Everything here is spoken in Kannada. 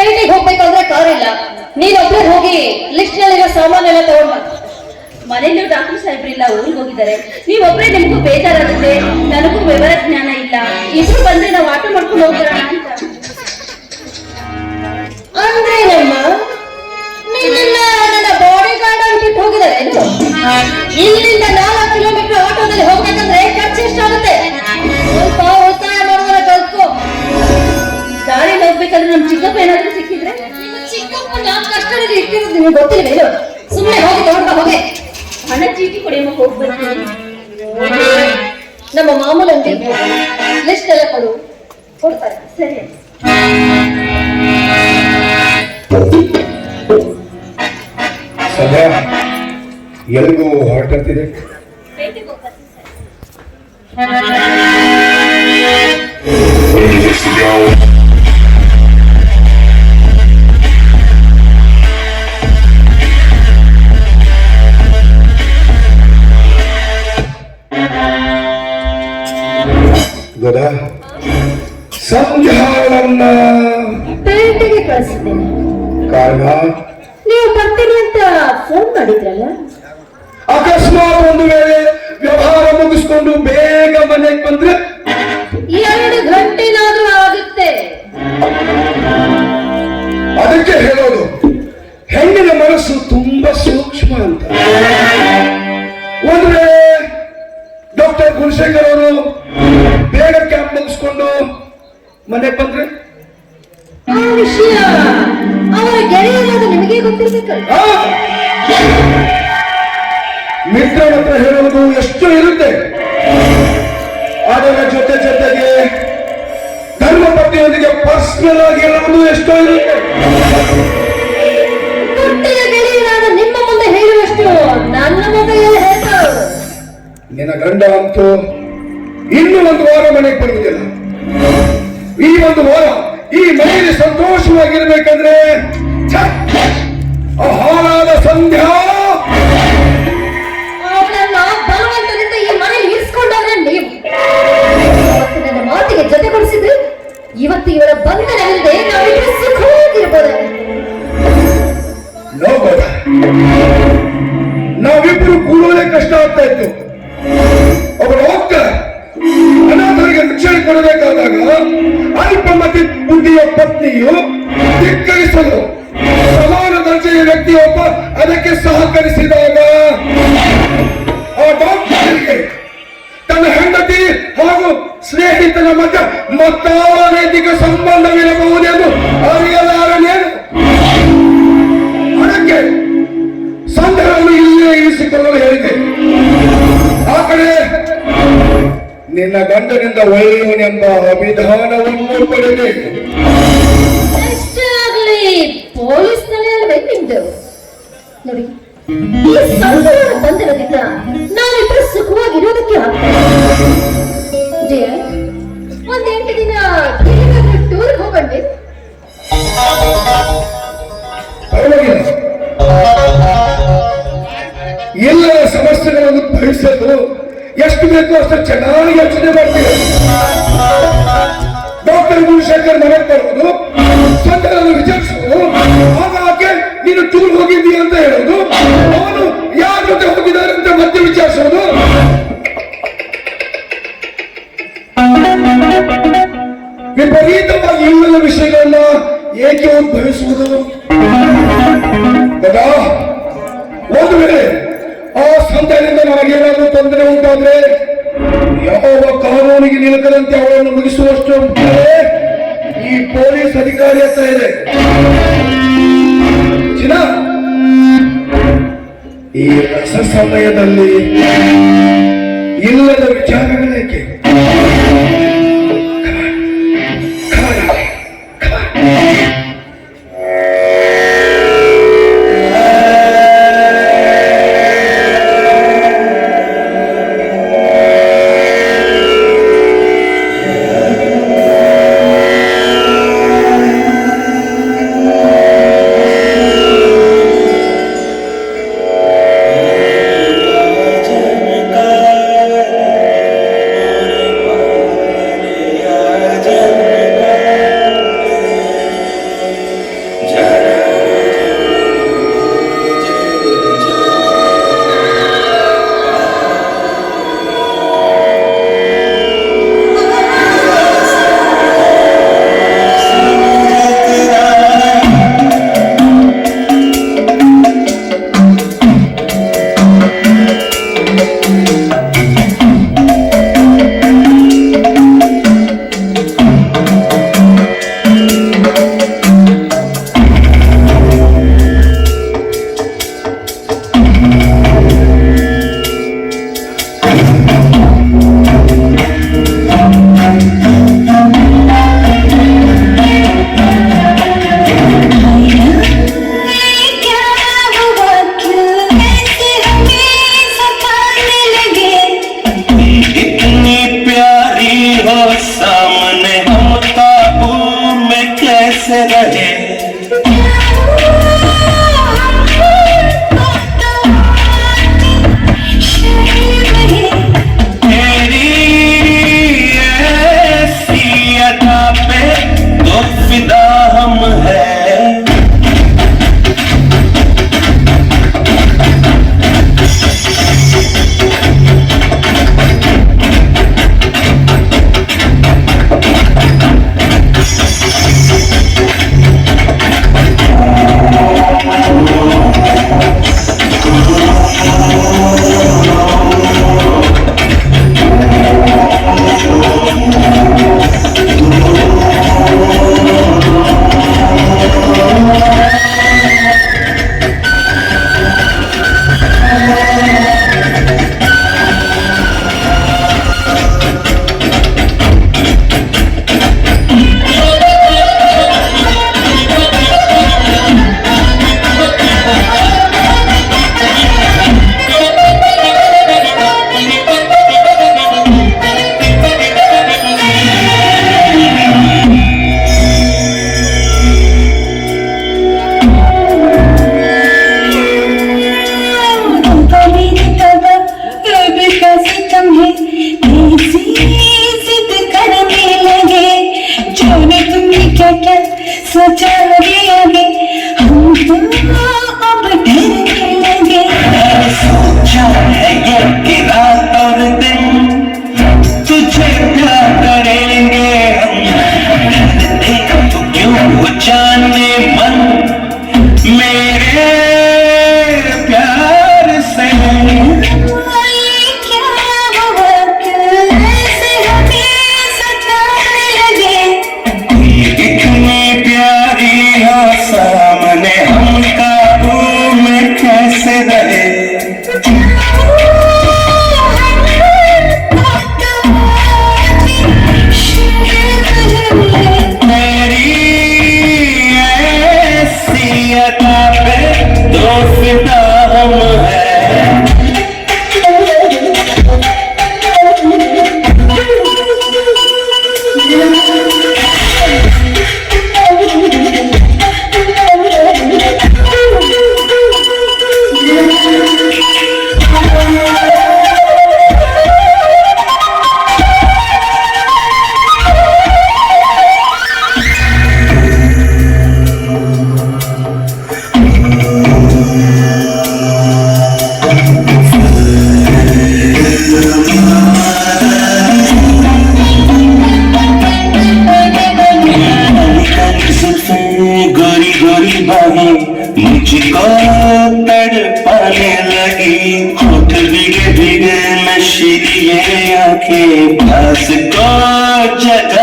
ಪೇಟೆಗೆ ಹೋಗ್ಬೇಕಂದ್ರೆ ಕಾರ್ ಇಲ್ಲ, ನೀನೊಬ್ಬರೇ ಹೋಗಿ ಲಿಸ್ಟ್ ನಲ್ಲಿರೋ ಸಾಮಾನೆಲ್ಲ ತಗೊಂಡ್ ಮನೆಯಲ್ಲೂ ಡಾಕ್ಟರ್ ಸಾಹೇಬ್ರಿಲ್ಲ, ಊರಿಗೆ ಹೋಗಿದ್ದಾರೆ. ನೀವೊಬ್ಬರೇ ನಿಮ್ಗೂ ಬೇಜಾರಾಗುತ್ತೆ, ನನಗೂ ವಿವರ ಜ್ಞಾನ ಇಲ್ಲ. ಇಬ್ರು ಬಂದ್ರೆ ನಾವು ಆಟೋ ಮಾಡ್ಕೊಂಡು ಹೋಗೋಣ ಅಂತ. ಅಂದ್ರೆ ನಮ್ಮ ನಿನ್ನ ನನ್ನ ಬಾಡಿ ಗಾರ್ಡ್ ಅಂತ ಬಿಟ್ಟು ಹೋಗಿದ್ದಾರೆ. ಇಲ್ಲಿಂದ 4 ಕಿಲೋಮೀಟರ್ ಆಟೋದಲ್ಲಿ ಹೋಗ್ಬೇಕಂದ್ರೆ ಖರ್ಚು ಎಷ್ಟಾಗುತ್ತೆ? ಸ್ವಲ್ಪ ಉಳಿತಾಯ ಮಾಡೋದನ್ನ ಕಲ್ತ್ಕೋ. ದಾರಿಯಲ್ಲಿ ಹೋಗ್ಬೇಕಾದ್ರೆ ನಮ್ ಚಿಕ್ಕಪ್ಪ ಏನಾದ್ರೂ ಸಿಕ್ಕಿದ್ರೆ? ಚಿಕ್ಕಪ್ಪ ನಾಲ್ಕು ಕಷ್ಟದಲ್ಲಿ ಇಟ್ಟಿರೋದು ನಿಮ್ಗೆ ಗೊತ್ತಿಲ್ಲ ಇದು. ಸುಮ್ಮನೆ ಹೋಗಿ ತಗೊಂಡ ಹೋಗಿ ಹಣ ಚೀಟಿ ಕೊಡಿಯಮ್ಮ, ಹೋಗ್ಬರ್ತೀನಿ. ನಮ್ಮ ಮಾಮೂಲು ಅಂಗಡಿ ಲಿಸ್ಟ್ ಎಲ್ಲ ಕೊಡ್ತಾರೆ. ಸರಿ. ಸದಾ ಎಲ್ಗೂ ಹೊರಟಿದೆ. ಗದಾ ಸಂಧ್ಯಾಳನ್ನ ಪೇಟೆಗೆ ಕಳಿಸಿದ್ದೇನೆ. ಕಾರಣ ನೀವು ಬರ್ತೀನಿ ಅಂತ ಫೋನ್ ಮಾಡಿದ್ರಲ್ಲ. ಅಕಸ್ಮಾತ್ ಒಂದು ವೇಳೆ ವ್ಯವಹಾರ ಮುಗಿಸ್ಕೊಂಡು ಬೇಗ ಮನೆಗೆ ಬಂದ್ರೆ 2 ಗಂಟೆನಾದ್ರೂ ಆಗುತ್ತೆ. ಅದಕ್ಕೆ ಹೇಳೋದು ಹೆಣ್ಣಿನ ಮನಸ್ಸು ತುಂಬಾ ಸೂಕ್ಷ್ಮ ಅಂತ. ಒಂದು ವೇಳೆ ಡಾಕ್ಟರ್ ಗುಣಶೇಖರ್ ಅವರು ಬೇಗ ಕ್ಯಾಂಪ್ ಮುಗಿಸ್ಕೊಂಡು ಮನೆಗೆ ಬಂದ್ರೆ ಆ ವಿಷಯ ಅವರ ಗೆಳೆಯರಾದ ನಿಮಗೆ ಗೊತ್ತಿರ್ಬೇಕಲ್ಲ. ಮಿತ್ರನ ಹತ್ರ ಹೇಳುವುದು ಎಷ್ಟು ಇರುತ್ತೆ, ಅದರ ಜೊತೆ ಜೊತೆಗೆ ಧರ್ಮಪತ್ನಿಯೊಂದಿಗೆ ಪರ್ಸನಲ್ ಆಗಿ ಹೇಳುವುದು ಎಷ್ಟೋ ಇರುತ್ತೆ. ಹುಟ್ಟಿದ ಗೆಳೆಯರಾದ ನಿಮ್ಮ ಮುಂದೆ ಹೇಳುವಷ್ಟು ನನ್ನ ಮುಂದೆ ಹೇಳ್ತಾರೆ. ನಿನ್ನ ಗಂಡ ಅಂತೂ ಇನ್ನು 1 ವಾರ ಮನೆಗೆ ಬರುವುದಿಲ್ಲ. ಈ 1 ವಾರ ಈ ಮನೆಯಲ್ಲಿ ಸಂತೋಷವಾಗಿರ್ಬೇಕಂದ್ರೆ ಹಾಳಾದ ಸಂಧ್ಯಾ ಅವಳನ್ನ ಬಲವಂತದಿಂದ ಈ ಮನೆಯಲ್ಲಿ ಇರಿಸ್ಕೊಂಡಾದ್ರೆ ನೀವು ನನ್ನ ಮಾತಿಗೆ ಜೊತೆ ಕೊಡಿಸಿದ್ರೆ ಇವತ್ತು ಇವರ ಬಂಧನವಿಲ್ಲದೆ ನಾವಿಬ್ಬರು ಸುಖವಾಗಿರ್ಬೋದು. ನೋಡ, ನಾವಿಬ್ಬರು ಕೂಡಲೇ ಕಷ್ಟ ಆಗ್ತಾ ಇತ್ತು. ಅವರು ಹೋಗ್ತಾರೆ, ಅನಾಥರಿಗೆ ರಕ್ಷಣೆ ಕೊಡಬೇಕಾದಾಗ ಅಲ್ಪಮತಿ ಬುದ್ಧಿಯ ಪತ್ನಿಯು ಧಿಕ್ಕರಿಸಲು ಸಮಾನ ದರ್ಜೆಯ ವ್ಯಕ್ತಿಯೊಬ್ಬ ಅದಕ್ಕೆ ಸಹಕರಿಸಿದಾಗ ಆ ಡಾಕ್ಟರ್ಗೆ ತನ್ನ ಹೆಂಡತಿ ಹಾಗೂ ಸ್ನೇಹಿತನ ಮಧ್ಯ ಮತ್ತಾನೈತಿಕ ಸಂಬಂಧವಿರಬಹುದೆಂದು ಅರಿಯಲಾರನೇನು. ಅದಕ್ಕೆ ಸಂದೇಹವನ್ನು ಇಲ್ಲೇ ಇರಿಸಿಕೊಳ್ಳಲು ಹೇಳಿದೆ. ಆ ಕಡೆ ನಿನ್ನ ಗಂಡನಿಂದ ಒಳ್ಳೆಯವನೆಂಬ ಅಭಿಧಾನವನ್ನು ಪಡೆಯಬೇಕು. ಎಷ್ಟಾಗ್ಲಿ ಪೊಲೀಸ್ ನಲ್ಲಿ ನಿಮ್ದು ನೋಡಿ. ಈ ಸಂಸಾರ ಬಂಧನದಿಂದ ನಾವಿಬ್ಬರು ಸುಖವಾಗಿರೋದಕ್ಕೆ ಒಂದ್ 8 ದಿನ ಟೂರ್ ಹೋಗಂడి. ಎಲ್ಲರ ಸಮಸ್ಯೆಗಳನ್ನು ಭರಿಸಲು ಎಷ್ಟು ಬೇಕೋ ಅಷ್ಟು ಚೆನ್ನಾಗಿ ಯೋಚನೆ ಮಾಡ್ತೀವಿ. ಡಾಕ್ಟರ್ ಗುಣಶೇಖರ್ ಮನೆಗೆ ಬರೋದು, ಸಂದರ್ಭವನ್ನು ವಿಚಾರಿಸೋದು, ಆಗಾಗ್ಗೆ ನೀನು ಟೂರ್ ಹೋಗಿದ್ದೀಯ ಅಂತ ಹೇಳೋದು, ಅವನು ಯಾರ ಜೊತೆ ಹೋಗಿದ್ದಾರೆ ಅಂತ ಮತ್ತೆ ವಿಚಾರಿಸೋದು. ವಿಪರೀತವಾಗಿ ಇಲ್ಲದ ವಿಷಯಗಳನ್ನ ಏಕೆ ಉದ್ಭವಿಸುವುದು? ಒಂದು ವೇಳೆ ಆ ಸಂತಾನದಿಂದ ನಮಗೇನಾದ್ರೂ ತೊಂದರೆ ಉಂಟಾದ್ರೆ ಯಾವ ಕಾನೂನಿಗೆ ನಿಲುಕದಂತೆ ಅವಳನ್ನು ಮುಗಿಸುವಷ್ಟು ಈ ಪೊಲೀಸ್ ಅಧಿಕಾರಿ ಹತ್ರ ಇದೆ. ಚಿನ್ನ, ಈ ರಸ ಸಮಯದಲ್ಲಿ ಇಲ್ಲದ ವಿಚಾರಗಳೇಕೆ? रहे। तेरी ऐसी अदा पे तो फिदा हम है। सोचा दिया है हम तो अब डरने लगे। सोचा है ये कि रात और दिन तुझे प्यार करेंगे हम। डरते तो क्यों हो जाने मन मेरे प्यार से। ये क्या हुआ कैसे हमें सताने लगे। इतनी प्यारी हो सामने हम काबू में कैसे रहे। मेरी ऐसी अदा पे तो फिदा हम है। गोरी गोरी बाहें मुझको तड़पाने लगी। होठ भीगे भीगे नशीली ये आंखें प्यास को जगा